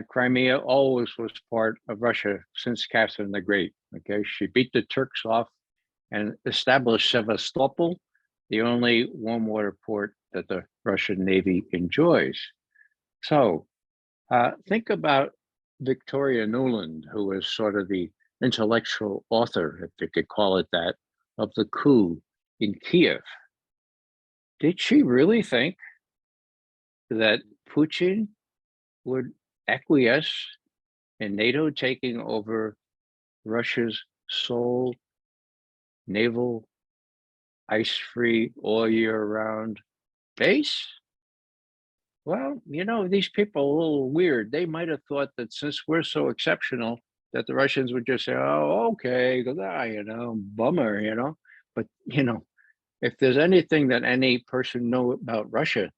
Crimea always was part of Russia since Catherine the Great. Okay, she beat the Turks off and established Sevastopol, the only warm water port that the Russian Navy enjoys. So think about Victoria Noland, who was sort of the intellectual author, if you could call it that, of the coup in Kiev. Did she really think that Putin would acquiesce in NATO taking over Russia's sole naval ice-free all year round base? Well, these people are a little weird. They might have thought that since we're so exceptional, that the Russians would just say, oh, okay, bummer. But, if there's anything that any person know about Russia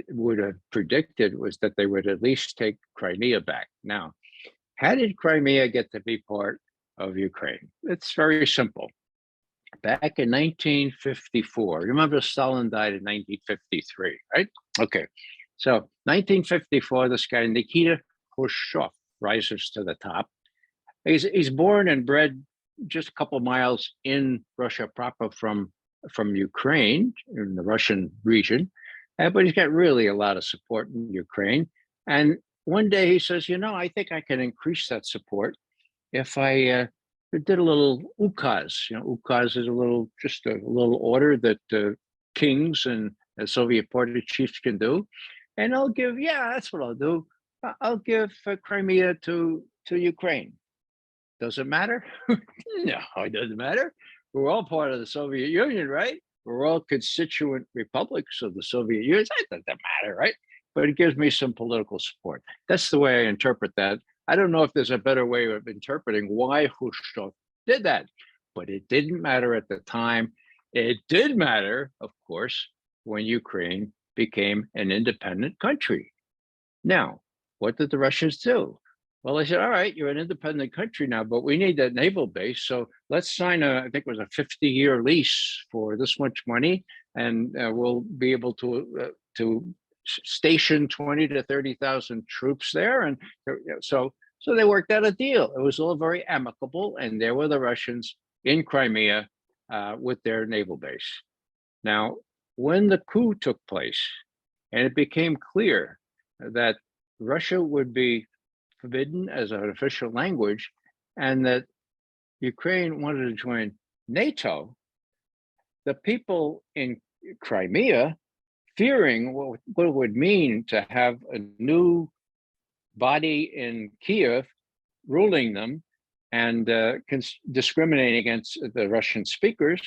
would have predicted was that they would at least take Crimea back. Now, how did Crimea get to be part of Ukraine? It's very simple. Back in 1954, remember Stalin died in 1953, right? Okay, so 1954, this guy Nikita Khrushchev rises to the top. He's born and bred just a couple miles in Russia proper from Ukraine, in the Russian region, but he's got really a lot of support in Ukraine. And one day he says, I think I can increase that support if I did a little ukaz. Ukaz is just a little order that kings and Soviet party chiefs can do. And I'll give, that's what I'll do. I'll give Crimea to Ukraine. Does it matter? No, it doesn't matter. We're all part of the Soviet Union, right? We're all constituent republics of the Soviet Union. It doesn't matter, right? But it gives me some political support. That's the way I interpret that. I don't know if there's a better way of interpreting why Khrushchev did that, but it didn't matter at the time. It did matter, of course, when Ukraine became an independent country. Now, what did the Russians do? Well, they said, all right, you're an independent country now, but we need that naval base. So let's sign I think it was a 50-year lease for this much money, and we'll be able to station 20 to 30,000 troops there. And so they worked out a deal. It was all very amicable, and there were the Russians in Crimea with their naval base. Now, when the coup took place, and it became clear that Russia would be forbidden as an official language, and that Ukraine wanted to join NATO, the people in Crimea, fearing what it would mean to have a new body in Kiev ruling them and discriminating against the Russian speakers,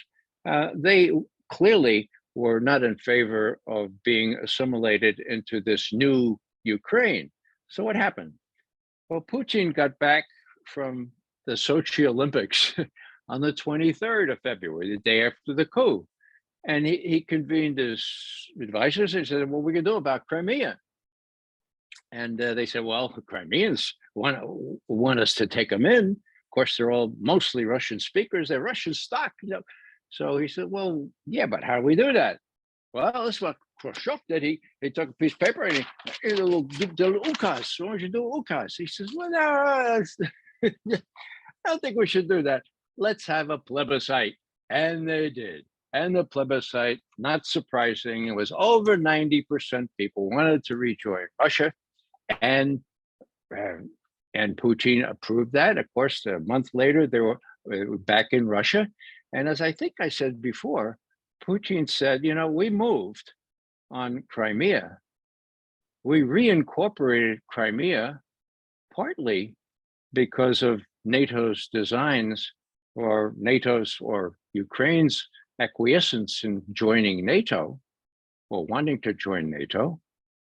they clearly were not in favor of being assimilated into this new Ukraine. So what happened? Well, Putin got back from the Sochi Olympics on the 23rd of February, the day after the coup. And he convened his advisors and said, what are we going to do about Crimea? And they said, well, the Crimeans want us to take them in. Of course, they're all mostly Russian speakers. They're Russian stock. So he said, well, yeah, but how do we do that? Well, that's what Khrushchev did. He took a piece of paper and he did a little ukaz. Why don't you do ukaz? He says, well, no, I don't think we should do that. Let's have a plebiscite. And they did. And the plebiscite, not surprising, it was over 90% people wanted to rejoin Russia. And Putin approved that. Of course, a month later, they were back in Russia. And as I think I said before, Putin said, we moved on Crimea. We reincorporated Crimea partly because of NATO's designs or Ukraine's acquiescence in joining NATO or wanting to join NATO,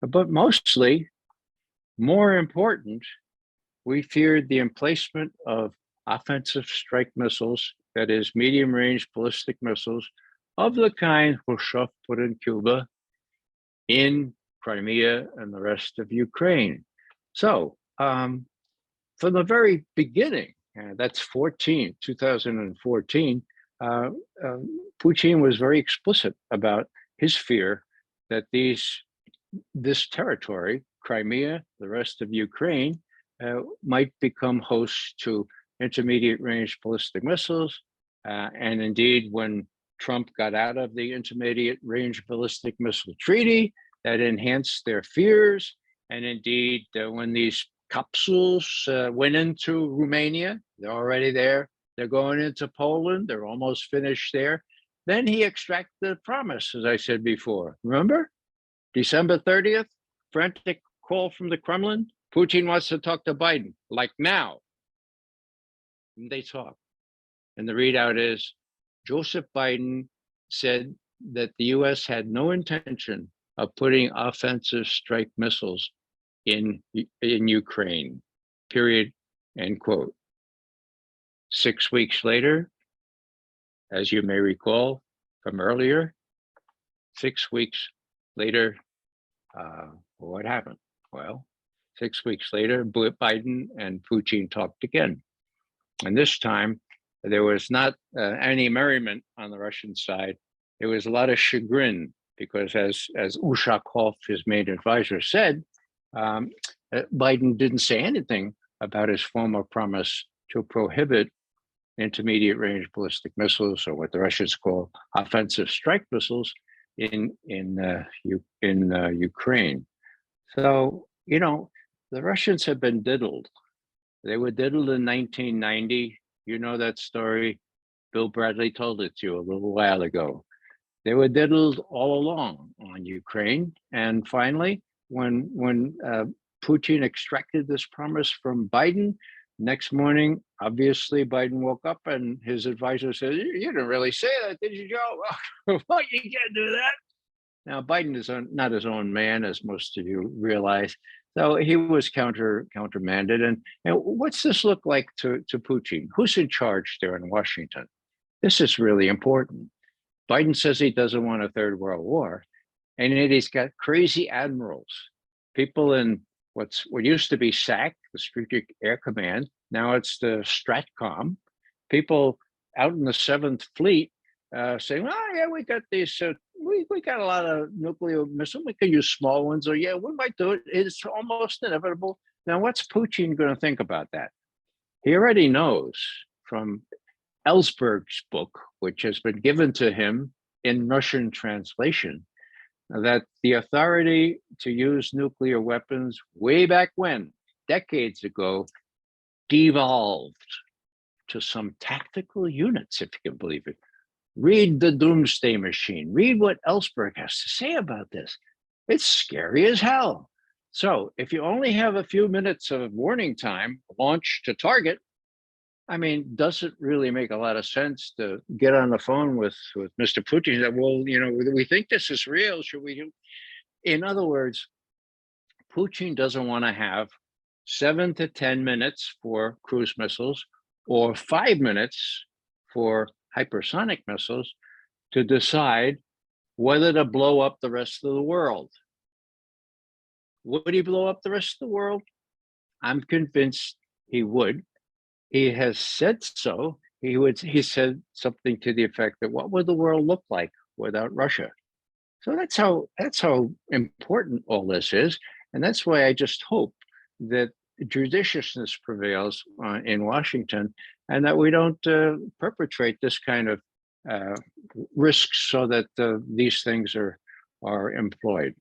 but mostly, more important, we feared the emplacement of offensive strike missiles, that is medium-range ballistic missiles of the kind Khrushchev put in Cuba, in Crimea and the rest of Ukraine. So from the very beginning, that's 2014, Putin was very explicit about his fear that this territory Crimea, the rest of Ukraine, might become host to intermediate range ballistic missiles. And indeed, when Trump got out of the intermediate range ballistic missile treaty, that enhanced their fears. And indeed, when these capsules went into Romania, they're already there. They're going into Poland. They're almost finished there. Then he extracted the promise, as I said before. Remember? December 30th, frantic call from the Kremlin. Putin wants to talk to Biden, like now. And they talk. And the readout is Joseph Biden said that the US had no intention of putting offensive strike missiles in Ukraine, period, end quote. 6 weeks later, as you may recall from earlier, 6 weeks later, what happened? Well, 6 weeks later, Biden and Putin talked again. And this time, there was not any merriment on the Russian side. There was a lot of chagrin because, as Ushakov, his main advisor, said, Biden didn't say anything about his former promise to prohibit intermediate range ballistic missiles, or what the Russians call offensive strike missiles, in Ukraine. So, you know, the Russians have been diddled. They were diddled in 1990. You know that story. Bill Bradley told it to you a little while ago. They were diddled all along on Ukraine. And finally, when Putin extracted this promise from Biden, next morning, obviously, Biden woke up and his advisor said, "You didn't really say that, did you, Joe?" Well, you can't do that. Now, Biden is not his own man, as most of you realize. So he was countermanded. And what's this look like to Putin? Who's in charge there in Washington? This is really important. Biden says he doesn't want a third world war. And yet he's got crazy admirals, people in what used to be SAC, the Strategic Air Command. Now it's the STRATCOM. People out in the 7th Fleet saying, "Oh, yeah, we got these, we got a lot of nuclear missiles. We can use small ones, or yeah, we might do it. It's almost inevitable." Now, what's Putin going to think about that? He already knows from Ellsberg's book, which has been given to him in Russian translation, that the authority to use nuclear weapons way back when, decades ago, devolved to some tactical units, if you can believe it. Read the Doomsday Machine. Read what Ellsberg has to say about this. It's scary as hell. So if you only have a few minutes of warning time, launch to target, I mean, does it really make a lot of sense to get on the phone with Mr. Putin that, well, you know, we think this is real. Should we do? In other words, Putin doesn't want to have 7 to 10 minutes for cruise missiles or 5 minutes for hypersonic missiles to decide whether to blow up the rest of the world. Would he blow up the rest of the world? I'm convinced he would. He has said so. He said something to the effect that, what would the world look like without Russia? So that's how important all this is. And that's why I just hope that judiciousness prevails in Washington, and that we don't perpetrate this kind of risks so that these things are employed.